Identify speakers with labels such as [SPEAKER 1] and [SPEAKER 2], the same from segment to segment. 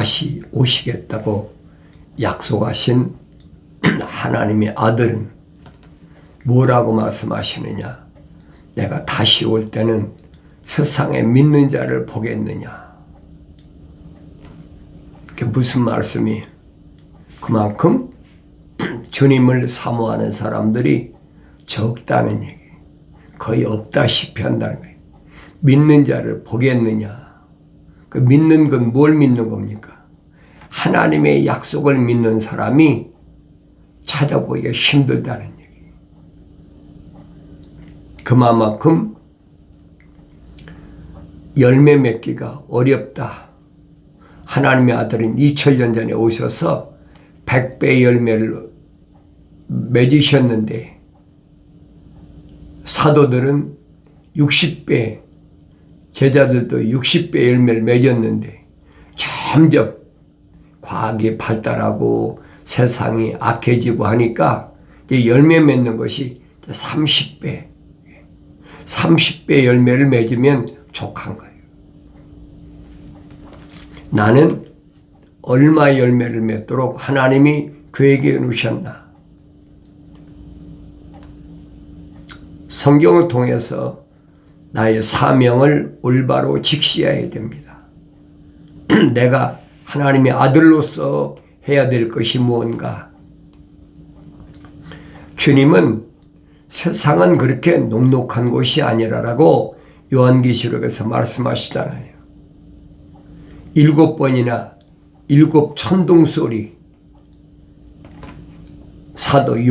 [SPEAKER 1] 다시 오시겠다고 약속하신 하나님의 아들은 뭐라고 말씀하시느냐? 내가 다시 올 때는 세상에 믿는 자를 보겠느냐? 그게 무슨 말씀이? 그만큼 주님을 사모하는 사람들이 적다는 얘기, 거의 없다시피 한다는 거예요. 믿는 자를 보겠느냐? 그 믿는 건 뭘 믿는 겁니까? 하나님의 약속을 믿는 사람이 찾아보기가 힘들다는 얘기. 그만큼 열매 맺기가 어렵다. 하나님의 아들은 2000년 전에 오셔서 100배의 열매를 맺으셨는데 사도들은 60배, 제자들도 60배 열매를 맺었는데 점점 과학이 발달하고 세상이 악해지고 하니까 이제 열매 맺는 것이 30배 열매를 맺으면 족한 거예요. 나는 얼마 열매를 맺도록 하나님이 계획해 놓으셨나? 성경을 통해서 나의 사명을 올바로 직시해야 됩니다. 내가 하나님의 아들로서 해야 될 것이 무언가? 주님은 세상은 그렇게 녹록한 곳이 아니라라고 요한계시록에서 말씀하시잖아요. 7번이나 7 천둥소리. 사도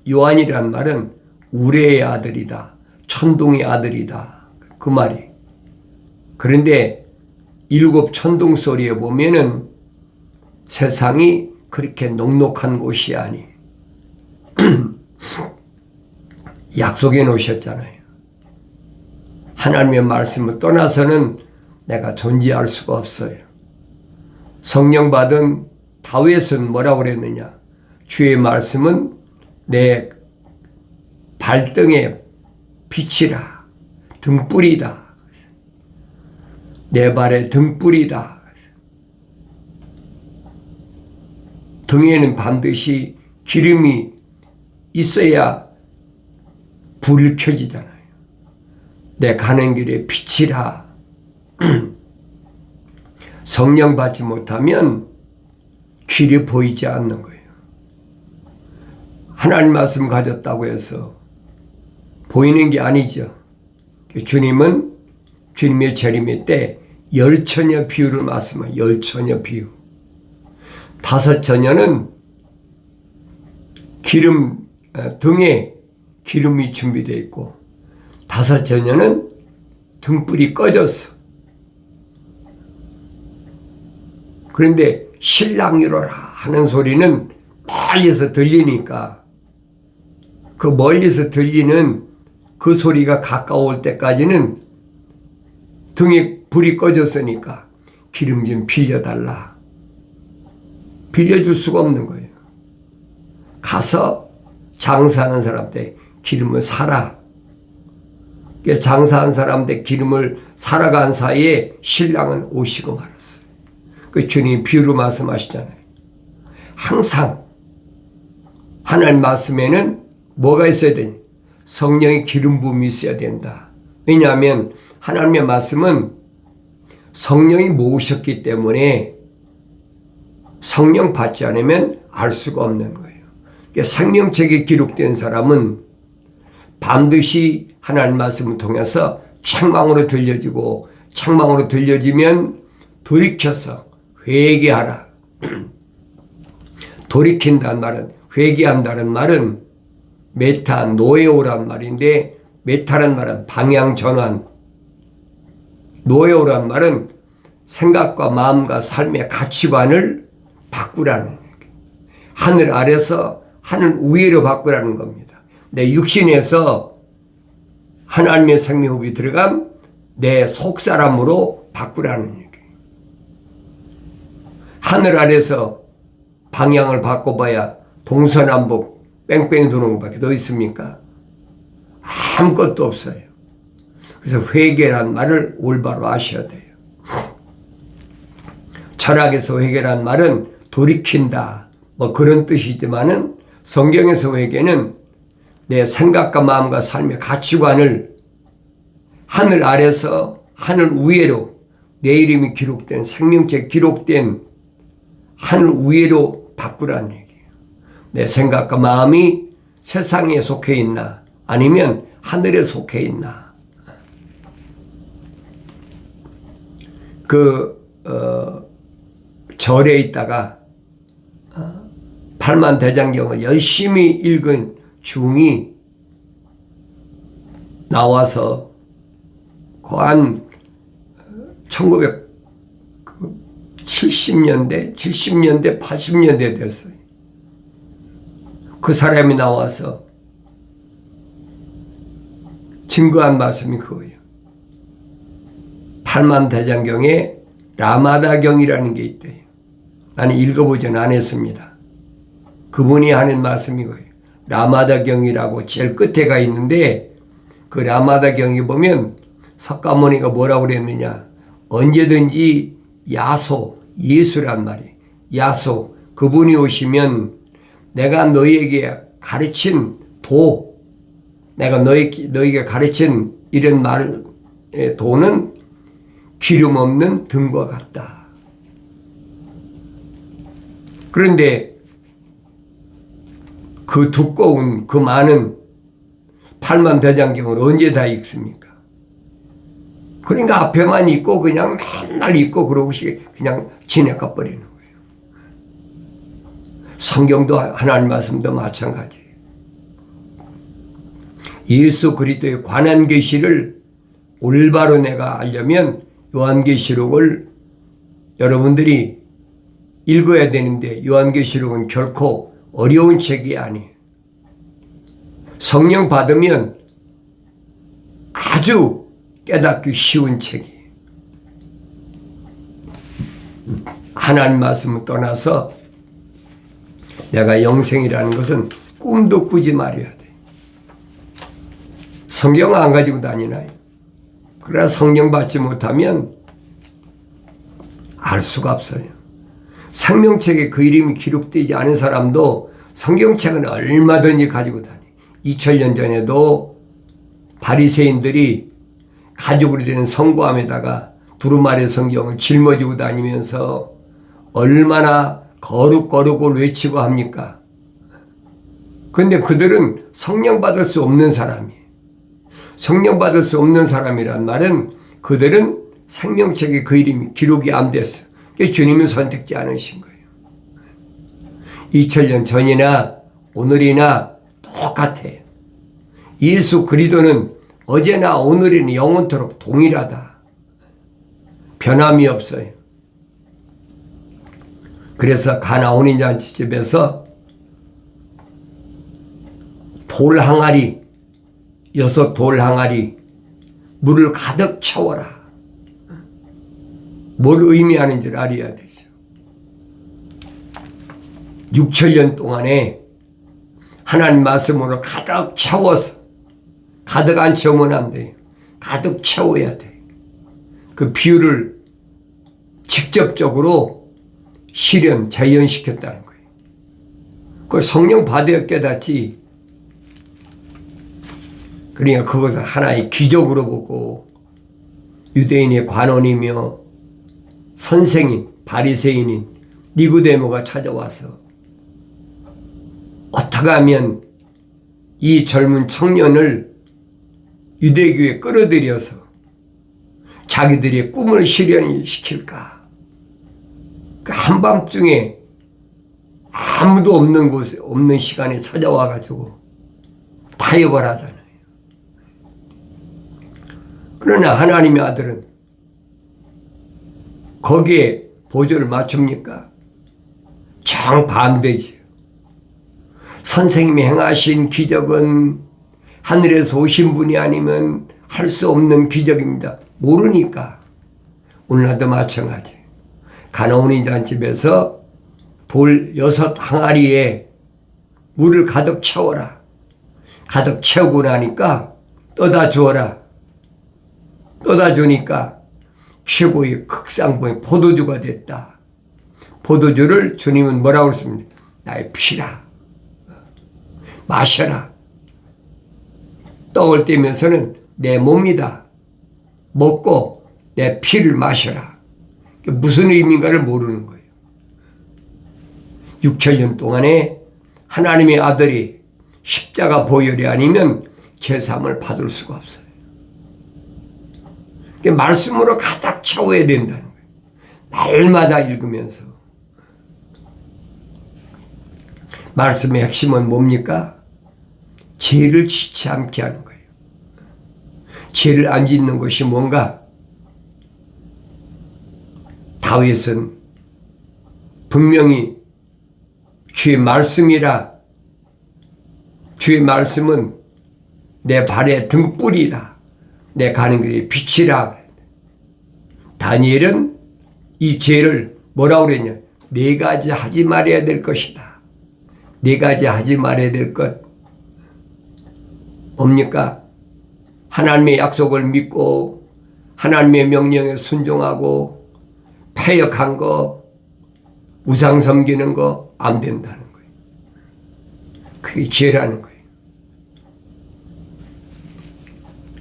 [SPEAKER 1] 요한이란 말은 우레의 아들이다, 천둥의 아들이다, 그 말이. 그런데 7 천둥소리에 보면은 세상이 그렇게 녹록한 곳이 아니. 약속해 놓으셨잖아요. 하나님의 말씀을 떠나서는 내가 존재할 수가 없어요. 성령 받은 다윗은 뭐라고 그랬느냐? 주의 말씀은 내 발등에 빛이라, 등불이다. 내 발의 등불이다. 등에는 반드시 기름이 있어야 불이 켜지잖아요. 내 가는 길에 빛이라. 성령 받지 못하면 길이 보이지 않는 거예요. 하나님 말씀 가졌다고 해서 보이는 게 아니죠. 주님은 주님의 재림의 때 10처녀 비유를 말씀해요. 10처녀 비유. 5처녀는 등에 기름이 준비되어 있고 5처녀는 등불이 꺼졌어. 그런데 신랑이로라 하는 소리는 멀리서 들리니까 그 멀리서 들리는 그 소리가 가까울 때까지는 등에 불이 꺼졌으니까 기름 좀 빌려달라. 빌려줄 수가 없는 거예요. 가서 장사하는 사람한테 기름을 사라. 장사한 사람한테 기름을 사러 간 사이에 신랑은 오시고 말았어요. 그 주님 비유로 말씀하시잖아요. 항상 하나님 말씀에는 뭐가 있어야 되니? 성령의 기름 부음이 있어야 된다. 왜냐하면 하나님의 말씀은 성령이 모으셨기 때문에 성령 받지 않으면 알 수가 없는 거예요. 생명책에 기록된 사람은 반드시 하나님 말씀을 통해서 책망으로 들려지고 책망으로 들려지면 돌이켜서 회개하라. 돌이킨다는 말은 회개한다는 말은 메타 노에오란 말인데 메타란 말은 방향 전환, 노에오란 말은 생각과 마음과 삶의 가치관을 바꾸라는 얘기예요. 하늘 아래서 하늘 위로 바꾸라는 겁니다. 내 육신에서 하나님의 생명호흡이 들어간 내 속사람으로 바꾸라는 얘기예요. 하늘 아래서 방향을 바꿔봐야 동서남북 뺑뺑이 도는 것밖에 더 있습니까? 아무것도 없어요. 그래서 회개란 말을 올바로 아셔야 돼요. 철학에서 회개란 말은 돌이킨다, 뭐 그런 뜻이지만은 성경에서 회개는 내 생각과 마음과 삶의 가치관을 하늘 아래서 하늘 위에로 내 이름이 기록된 생명책 기록된 하늘 위에로 바꾸라는 얘기예요. 내 생각과 마음이 세상에 속해 있나 아니면 하늘에 속해 있나. 절에 있다가 팔만대장경을 열심히 읽은 중이 나와서 한 1970년대, 70년대, 80년대 됐어요. 그 사람이 나와서 증거한 말씀이 그거예요. 팔만대장경에 라마다경이라는 게 있대요. 나는 읽어보지는 않았습니다. 그분이 하는 말씀이 거예요. 라마다경이라고 제일 끝에 가 있는데 그 라마다경에 보면 석가모니가 뭐라고 그랬느냐. 언제든지 야소, 예수란 말이에요. 야소, 그분이 오시면 내가 너희에게 가르친 내가 너희에게 가르친 이런 도는 기름 없는 등과 같다. 그런데 그 두꺼운 그 많은 팔만대장경을 언제 다 읽습니까? 그러니까 앞에만 읽고 그냥 맨날 읽고 그러고 그냥 지나가 버리는 거예요. 성경도 하나님 말씀도 마찬가지예요. 예수 그리스도의 관한 계시를 올바로 내가 알려면 요한계시록을 여러분들이 읽어야 되는데 요한계시록은 결코 어려운 책이 아니에요. 성령 받으면 아주 깨닫기 쉬운 책이에요. 하나님 말씀을 떠나서 내가 영생이라는 것은 꿈도 꾸지 말아야 돼. 성경 안 가지고 다니나요? 그러나 성령 받지 못하면 알 수가 없어요. 생명책에 그 이름이 기록되지 않은 사람도 성경책은 얼마든지 가지고 다녀요. 2000년 전에도 바리새인들이 가죽으로 된 성구함에다가 두루마리 성경을 짊어지고 다니면서 얼마나 거룩을 외치고 합니까? 그런데 그들은 성령 받을 수 없는 사람이에요. 성령 받을 수 없는 사람이란 말은 그들은 생명책에 그 이름이 기록이 안 됐어. 주님은 선택지 않으신 거예요. 2000년 전이나 오늘이나 똑같아요. 예수 그리스도는 어제나 오늘이나 영원토록 동일하다. 변함이 없어요. 그래서 가나 혼인잔치집에서 여섯 돌 항아리 물을 가득 채워라. 뭘 의미하는지를 알아야 되죠. 6천년 동안에 하나님 말씀으로 가득 채워서 가득 안 채우면 안 돼요. 가득 채워야 돼요. 그 비유를 직접적으로 재현시켰다는 거예요. 그 성령 받아야 깨닫지. 그러니까 그것을 하나의 기적으로 보고 유대인의 관원이며 선생인, 바리새인인 니고데모가 찾아와서 어떻게 하면 이 젊은 청년을 유대교에 끌어들여서 자기들의 꿈을 실현시킬까? 그 한밤중에 아무도 없는 시간에 찾아와가지고 타협을 하잖아요. 그러나 하나님의 아들은 거기에 보조를 맞춥니까? 정반대지요. 선생님이 행하신 기적은 하늘에서 오신 분이 아니면 할 수 없는 기적입니다. 모르니까. 오늘날도 마찬가지예요. 가나 혼인잔치집에서 돌 6 항아리에 물을 가득 채워라. 가득 채우고 나니까 떠다 주어라. 떠다 주니까 최고의 극상봉의 포도주가 됐다. 포도주를 주님은 뭐라고 그랬습니까? 나의 피라. 마셔라. 떡을 떼면서는 내 몸이다. 먹고 내 피를 마셔라. 무슨 의미인가를 모르는 거예요. 6천년 동안에 하나님의 아들이 십자가 보혈이 아니면 제사함을 받을 수가 없어요. 말씀으로 가득 채워야 된다는 거예요. 날마다 읽으면서. 말씀의 핵심은 뭡니까? 죄를 짓지 않게 하는 거예요. 죄를 안 짓는 것이 뭔가? 다윗은 분명히 주의 말씀이라, 주의 말씀은 내 발의 등불이라, 내 가는 길의 빛이라. 다니엘은 이 죄를 뭐라고 그랬냐? 네 가지 하지 말아야 될 것이다. 네 가지 하지 말아야 될 것. 뭡니까? 하나님의 약속을 믿고 하나님의 명령에 순종하고 패역한 거, 우상 섬기는 거 안 된다는 거예요. 그게 죄라는 거예요.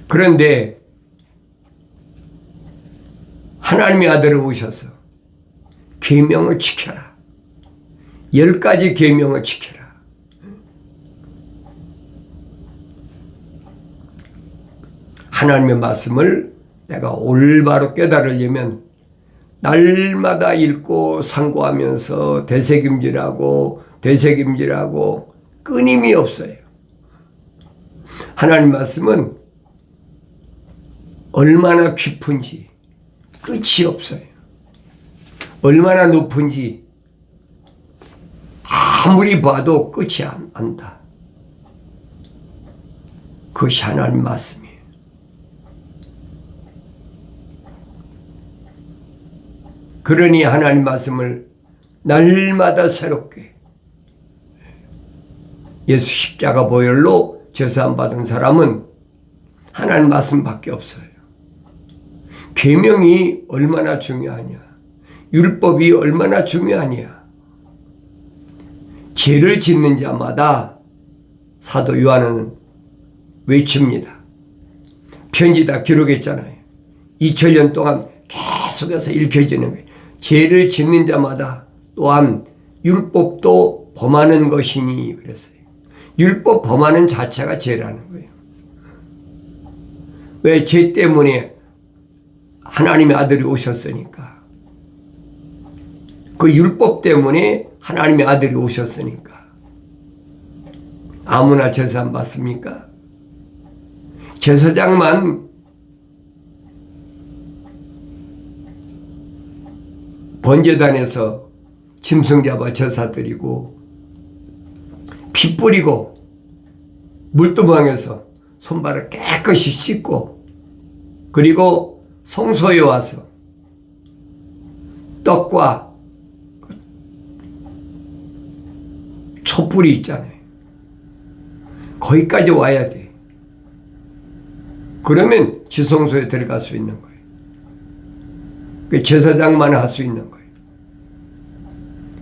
[SPEAKER 1] 그런데 하나님의 아들을 오셔서 계명을 지켜라. 10가지 계명을 지켜라. 하나님의 말씀을 내가 올바로 깨달으려면 날마다 읽고 상고하면서 되새김질하고 끊임이 없어요. 하나님 말씀은 얼마나 깊은지 끝이 없어요. 얼마나 높은지 아무리 봐도 끝이 안 난다. 그것이 하나님 말씀이에요. 그러니 하나님 말씀을 날마다 새롭게, 예수 십자가 보혈로 제사함 받은 사람은 하나님 말씀밖에 없어요. 계명이 얼마나 중요하냐, 율법이 얼마나 중요하냐. 죄를 짓는 자마다 사도 요한은 외칩니다. 편지 다 기록했잖아요. 2000년 동안 계속해서 읽혀지는 거예요. 죄를 짓는 자마다 또한 율법도 범하는 것이니 그랬어요. 율법 범하는 자체가 죄라는 거예요. 왜? 죄 때문에 하나님의 아들이 오셨으니까. 그 율법 때문에 하나님의 아들이 오셨으니까. 아무나 제사 안 받습니까? 제사장만 번제단에서 짐승 잡아 제사 드리고 피 뿌리고 물두멍에서 손발을 깨끗이 씻고 그리고 성소에 와서 떡과 촛불이 있잖아요. 거기까지 와야 돼. 그러면 지성소에 들어갈 수 있는 거예요. 그 제사장만 할 수 있는 거예요.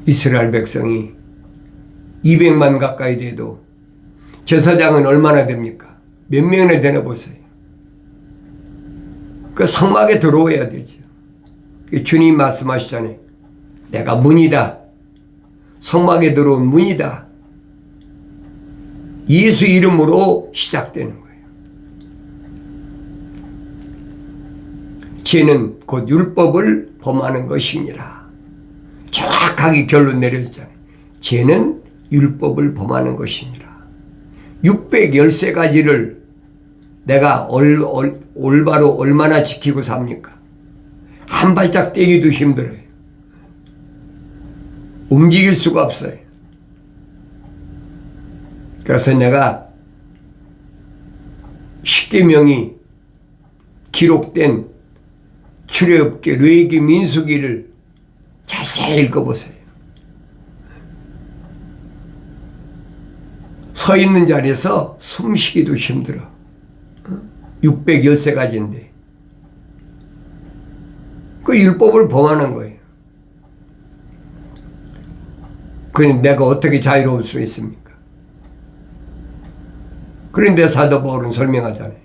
[SPEAKER 1] 이스라엘 백성이 200만 가까이 돼도 제사장은 얼마나 됩니까? 몇 명이나 되나 보세요. 그 성막에 들어와야 되죠. 주님 말씀하시잖아요. 내가 문이다. 성막에 들어온 문이다. 예수 이름으로 시작되는 거예요. 죄는 곧 율법을 범하는 것이니라. 정확하게 결론 내려졌잖아요. 죄는 율법을 범하는 것이니라. 613가지를 내가 올바로 얼마나 지키고 삽니까? 한 발짝 떼기도 힘들어요. 움직일 수가 없어요. 그래서 내가 십계명이 기록된 출애굽기, 레위기, 민수기를 자세히 읽어보세요. 서 있는 자리에서 숨쉬기도 힘들어. 613가지인데 그 율법을 범하는 거예요. 그럼 내가 어떻게 자유로울 수 있습니까? 그런데 사도 바울은 설명하잖아요.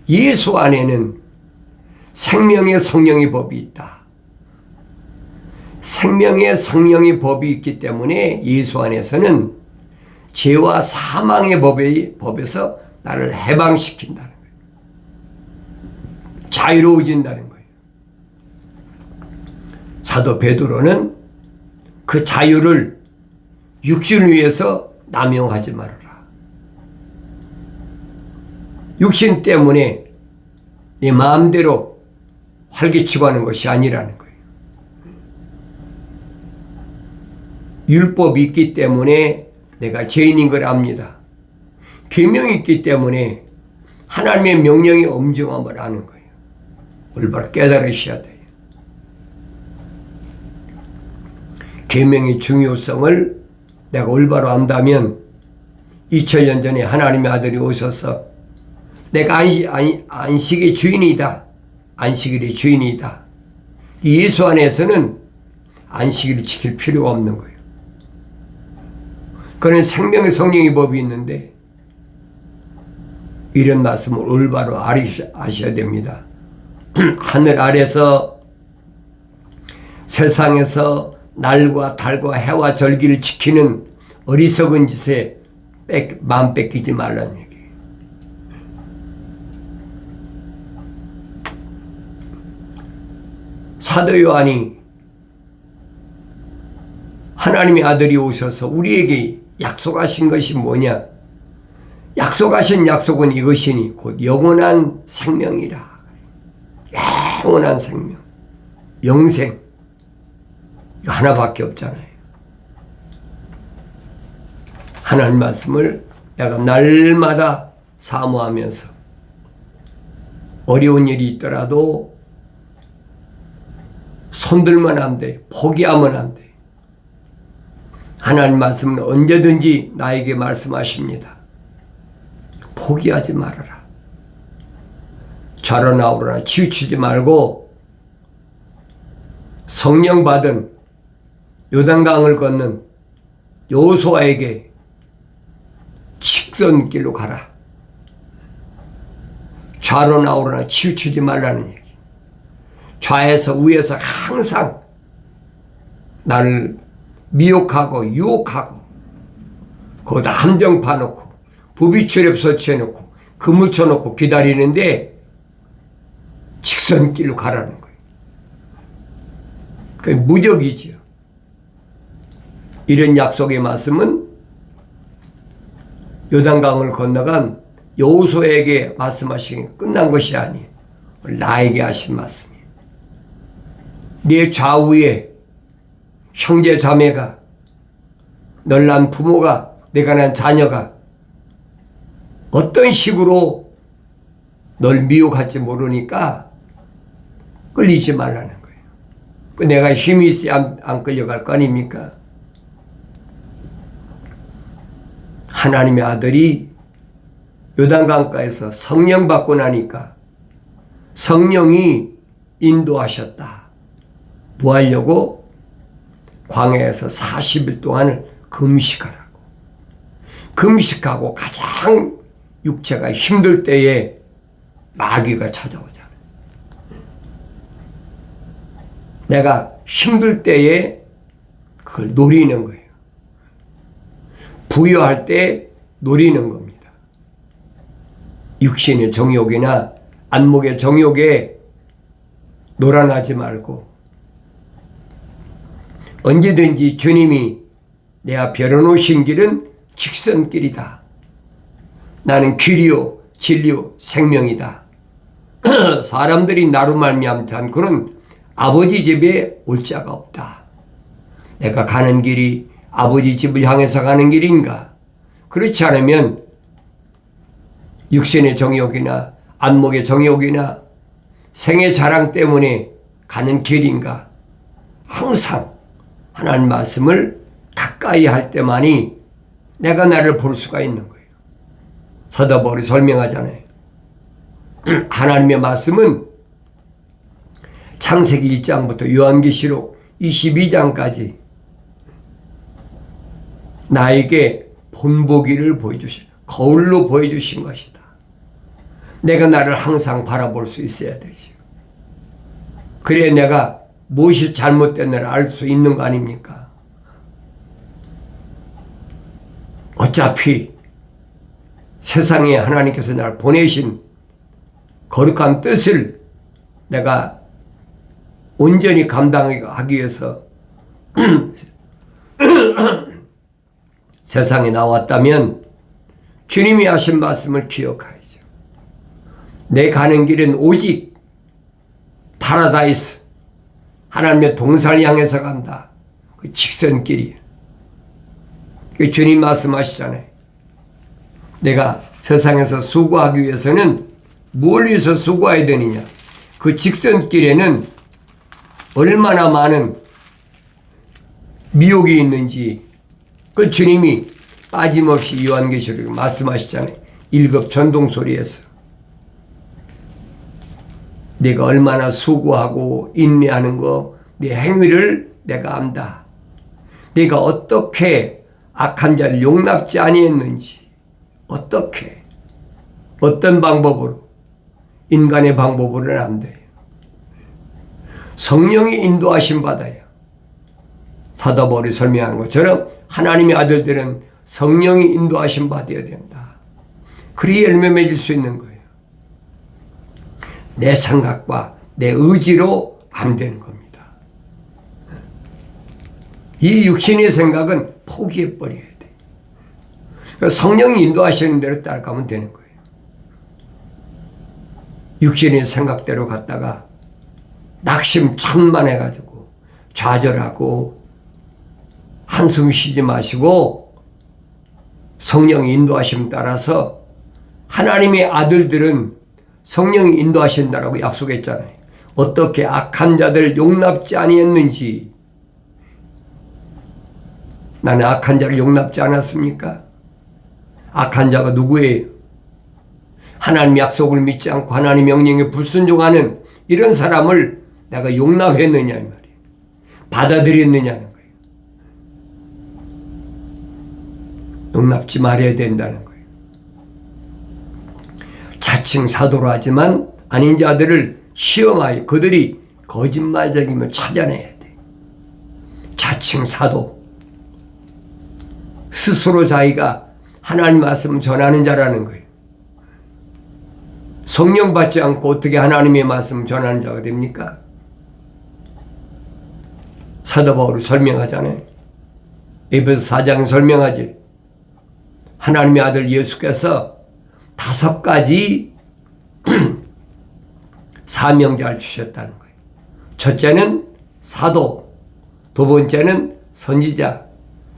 [SPEAKER 1] 예수 안에는 생명의 성령의 법이 있다. 생명의 성령의 법이 있기 때문에 예수 안에서는 죄와 사망의 법에서 나를 해방시킨다는 거예요. 자유로워진다는 거예요. 사도 베드로는 그 자유를 육신을 위해서 남용하지 말아라. 육신 때문에 네 마음대로 활개치고 하는 것이 아니라는 거예요. 율법이 있기 때문에 내가 죄인인 걸 압니다. 계명이 있기 때문에 하나님의 명령의 엄정함을 아는 거예요. 올바로 깨달으셔야 돼요. 계명의 중요성을 내가 올바로 안다면 2000년 전에 하나님의 아들이 오셔서 내가 안식의 주인이다. 안식일의 주인이다. 예수 안에서는 안식일을 지킬 필요가 없는 거예요. 그는 생명의 성령의 법이 있는데 이런 말씀을 올바로 아셔야 됩니다. 하늘 아래서 세상에서 날과 달과 해와 절기를 지키는 어리석은 짓에 마음 뺏기지 말라는 얘기예요. 사도 요한이 하나님의 아들이 오셔서 우리에게 약속하신 것이 뭐냐? 약속하신 약속은 이것이니 곧 영원한 생명이라. 영원한 생명, 영생. 이거 하나밖에 없잖아요. 하나님 말씀을 내가 날마다 사모하면서 어려운 일이 있더라도 손들면 안 돼. 포기하면 안 돼. 하나님 말씀은 언제든지 나에게 말씀하십니다. 포기하지 말아라. 좌로 나오거나 치우치지 말고 성령 받은 요단강을 걷는 여호수아에게 직선길로 가라. 좌로 나오거나 치우치지 말라는 얘기. 좌에서 우에서 항상 나를 미혹하고 유혹하고 거기다 함정 파놓고 부비출입 설치해놓고 그물 쳐놓고 기다리는데 직선길로 가라는 거예요. 그게 무적이지요. 이런 약속의 말씀은 요단강을 건너간 여호수아에게 말씀하신 끝난 것이 아니에요. 나에게 하신 말씀이에요. 네 좌우에 형제 자매가, 널 낳은 부모가, 내가 낳은 자녀가 어떤 식으로 널 미혹할지 모르니까 끌리지 말라는 거예요. 내가 힘이 있어야 안 끌려갈 거 아닙니까? 하나님의 아들이 요단강가에서 성령 받고 나니까 성령이 인도하셨다. 뭐 하려고? 광야에서 40일 동안을 금식하라고. 금식하고 가장 육체가 힘들 때에 마귀가 찾아오잖아요. 내가 힘들 때에 그걸 노리는 거예요. 부여할 때 노리는 겁니다. 육신의 정욕이나 안목의 정욕에 놀아나지 말고 언제든지 주님이 내 앞에 열어놓으신 길은 직선길이다. 나는 길이요 진리요 생명이다. 사람들이 나로 말미암지 않고는 아버지 집에 올 자가 없다. 내가 가는 길이 아버지 집을 향해서 가는 길인가? 그렇지 않으면 육신의 정욕이나 안목의 정욕이나 생의 자랑 때문에 가는 길인가? 항상 하나님 말씀을 가까이 할 때만이 내가 나를 볼 수가 있는 거예요. 사도 바울이 설명하잖아요. 하나님의 말씀은 창세기 1장부터 요한계시록 22장까지 나에게 본보기를 보여주신, 거울로 보여주신 것이다. 내가 나를 항상 바라볼 수 있어야 되지. 그래야 내가 무엇이 잘못됐는지를 알 수 있는 거 아닙니까? 어차피 세상에 하나님께서 나를 보내신 거룩한 뜻을 내가 온전히 감당하기 위해서 세상에 나왔다면 주님이 하신 말씀을 기억하야죠. 내 가는 길은 오직 파라다이스, 하나님의 동산을 향해서 간다. 그 직선길이에요. 그 주님 말씀하시잖아요. 내가 세상에서 수고하기 위해서는 뭘 위해서 수고해야 되느냐. 그 직선길에는 얼마나 많은 미혹이 있는지 그 주님이 빠짐없이 요한계시록에 말씀하시잖아요. 1급 전동소리에서. 내가 얼마나 수고하고 인내하는 거, 내 행위를 내가 안다. 내가 어떻게 악한 자를 용납지 아니했는지, 어떻게, 어떤 방법으로, 인간의 방법으로는 안 돼요. 성령이 인도하심 받아야. 사도 바울이 설명한 것처럼 하나님의 아들들은 성령이 인도하심 받아야 된다. 그래야 열매 맺을 수 있는 거예요. 내 생각과 내 의지로 안 되는 겁니다. 이 육신의 생각은 포기해버려야 돼. 성령이 인도하시는 대로 따라가면 되는 거예요. 육신의 생각대로 갔다가 낙심천만해가지고 좌절하고 한숨 쉬지 마시고 성령의 인도하심 따라서 하나님의 아들들은 성령이 인도하신다라고 약속했잖아요. 어떻게 악한 자들 용납지 아니했는지. 나는 악한 자를 용납지 않았습니까? 악한 자가 누구예요? 하나님 약속을 믿지 않고 하나님 명령에 불순종하는 이런 사람을 내가 용납했느냐 이 말이에요. 받아들였느냐는 거예요. 용납지 말아야 된다는 거예요. 자칭 사도로 하지만 아닌 자들을 시험하여 그들이 거짓말쟁임을 찾아내야 돼. 자칭 사도, 스스로 자기가 하나님 말씀 전하는 자라는 거예요. 성령 받지 않고 어떻게 하나님의 말씀 전하는 자가 됩니까? 사도 바울이 설명하잖아요. 에베소 4장 설명하지. 하나님의 아들 예수께서 5가지 사명자를 주셨다는 거예요. 첫째는 사도, 두 번째는 선지자,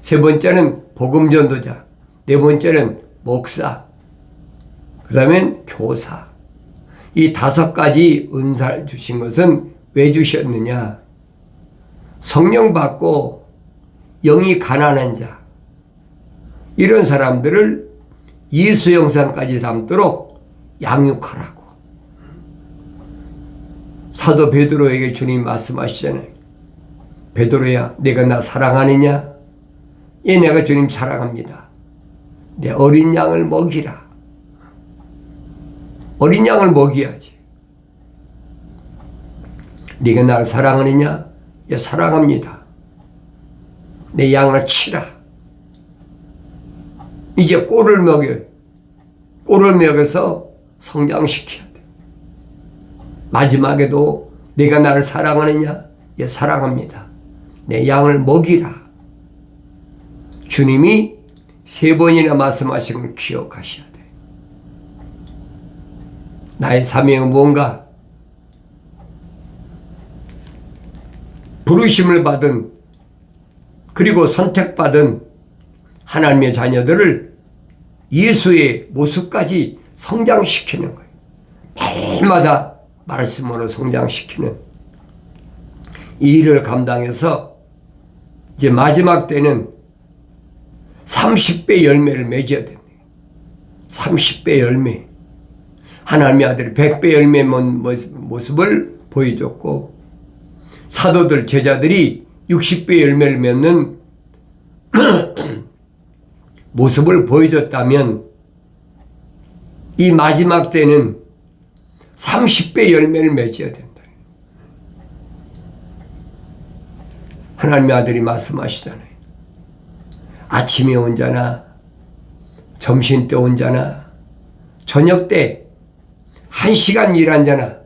[SPEAKER 1] 세 번째는 복음전도자, 네 번째는 목사, 그 다음엔 교사. 이 5가지 은사를 주신 것은 왜 주셨느냐? 성령 받고 영이 가난한 자, 이런 사람들을 예수 형상까지 닮도록 양육하라고. 사도 베드로에게 주님 말씀하시잖아요. 베드로야, 내가 나 사랑하느냐? 예, 내가 주님 사랑합니다. 내 어린 양을 먹이라. 어린 양을 먹여야지. 네가 나를 사랑하느냐? 예, 사랑합니다. 내 양을 치라. 이제 꼴을 먹여요. 꼴을 먹여서 성장시켜야 돼. 마지막에도 네가 나를 사랑하느냐? 예, 사랑합니다. 내 양을 먹이라. 주님이 3번이나 말씀하신 걸 기억하셔야 돼. 나의 사명은 뭔가? 부르심을 받은 그리고 선택받은 하나님의 자녀들을 예수의 모습까지 성장시키는 거예요. 매일마다 말씀으로 성장시키는 이 일을 감당해서 이제 마지막 때는 30배 열매를 맺어야 됩니다. 30배 열매. 하나님의 아들이 100배 열매 모습을 보여줬고 사도들, 제자들이 60배 열매를 맺는 모습을 보여줬다면 이 마지막 때는 30배 열매를 맺어야 된다. 하나님의 아들이 말씀하시잖아요. 아침에 온 자나 점심 때 온 자나 저녁 때 1시간 일한 자나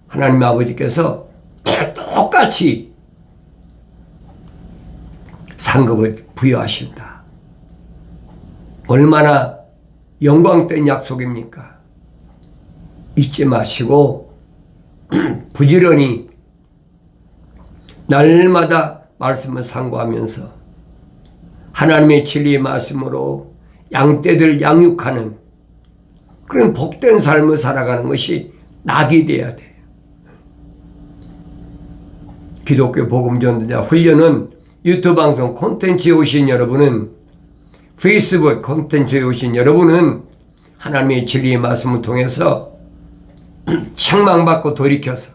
[SPEAKER 1] 하나님의 아버지께서 똑같이 상급을 부여하신다. 얼마나 영광된 약속입니까? 잊지 마시고 부지런히 날마다 말씀을 상고하면서 하나님의 진리의 말씀으로 양떼들 양육하는 그런 복된 삶을 살아가는 것이 낙이 돼야 돼요. 기독교 복음 전도자 훈련은 유튜브 방송 콘텐츠에 오신 여러분은, 페이스북 콘텐츠에 오신 여러분은 하나님의 진리의 말씀을 통해서 책망받고 돌이켜서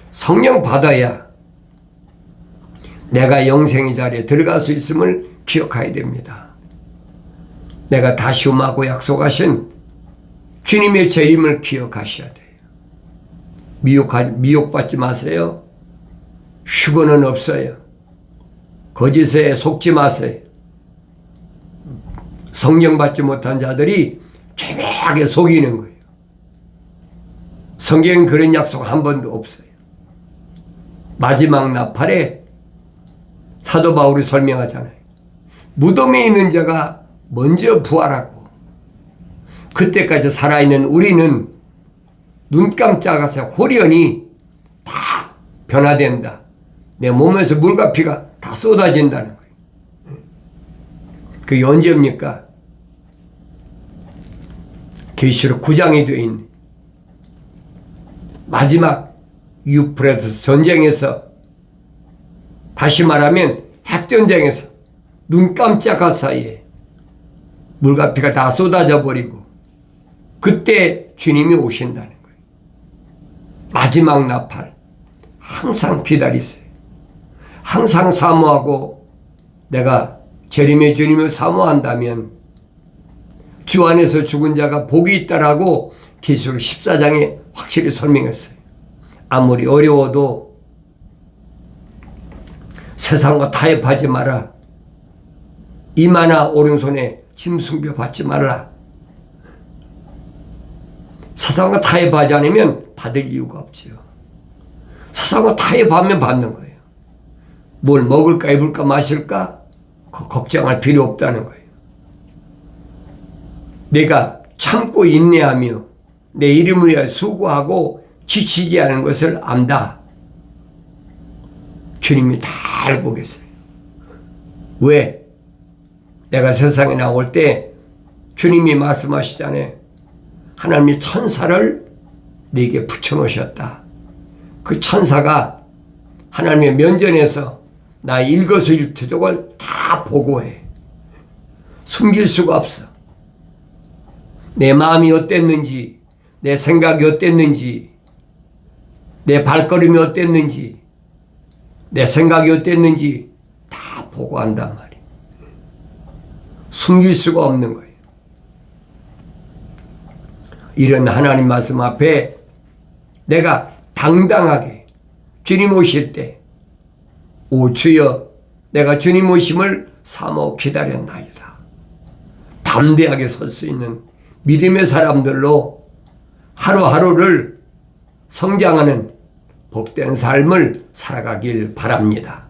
[SPEAKER 1] 성령 받아야 내가 영생의 자리에 들어갈 수 있음을 기억해야 됩니다. 내가 다시 오마고 약속하신 주님의 재림을 기억하셔야 돼요. 미혹받지 마세요. 휴거는 없어요. 거짓에 속지 마세요. 성령 받지 못한 자들이 괴팍하게 속이는 거예요. 성경엔 그런 약속 한 번도 없어요. 마지막 나팔에 사도 바울이 설명하잖아요. 무덤에 있는 자가 먼저 부활하고 그때까지 살아있는 우리는 눈 깜짝해서 홀연히 다 변화된다. 내 몸에서 물과 피가 다 쏟아진다는 거예요. 그게 언제입니까? 계시록 9장에 되어 있는 마지막 유프라테스 전쟁에서, 다시 말하면 핵전쟁에서 눈 깜짝할 사이에 물과 피가 다 쏟아져 버리고 그때 주님이 오신다는 거예요. 마지막 나팔 항상 기다리세요. 항상 사모하고 내가 재림의 주님을 사모한다면 주 안에서 죽은 자가 복이 있다라고 계시록 14장에 확실히 설명했어요. 아무리 어려워도 세상과 타협하지 마라. 이마나 오른손에 짐승표 받지 말라. 세상과 타협하지 않으면 받을 이유가 없지요. 세상과 타협하면 받는 거예요. 뭘 먹을까 입을까 마실까 걱정할 필요 없다는 거예요. 내가 참고 인내하며 내 이름을 위하여 수고하고 지치지 않은 것을 안다. 주님이 다 알고 계세요. 왜? 내가 세상에 나올 때 주님이 말씀하시잖아요. 하나님이 천사를 네게 붙여놓으셨다. 그 천사가 하나님의 면전에서 나의 일거수일투족을 다 보고해. 숨길 수가 없어. 내 마음이 어땠는지, 내 생각이 어땠는지, 내 발걸음이 어땠는지, 내 생각이 어땠는지 다 보고한단 말이에요. 숨길 수가 없는 거예요. 이런 하나님 말씀 앞에 내가 당당하게 주님 오실 때, 오 주여 내가 주님 오심을 사모 기다렸나이다. 담대하게 설 수 있는 믿음의 사람들로 하루하루를 성장하는 복된 삶을 살아가길 바랍니다.